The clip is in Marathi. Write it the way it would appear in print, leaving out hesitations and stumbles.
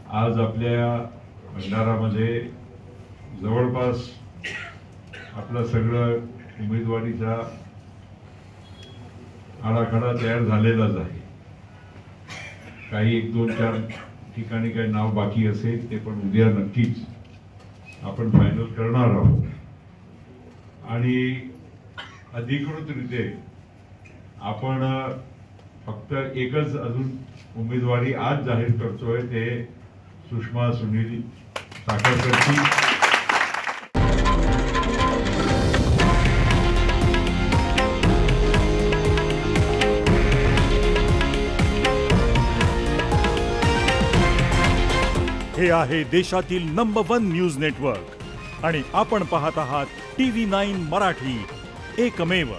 आज आपल्या भंडारामध्ये जवळपास आपलं सगळं उमेदवारीचा आराखडा तयार झालेलाच आहे। काही 1-2-4 ठिकाणी काही नाव बाकी असेल ते पण उद्या नक्कीच आपण फायनल करणार आहोत आणि अधिकृतरित्या आपण फक्त एकच अजून उमेदवारी आज जाहीर करतोय ते सुषमा सुनील साखरकरची। हे आहे देशातील नंबर 1 न्यूज नेटवर्क आणि आपण पाहत आहात TV9 मराठी, एकमेव।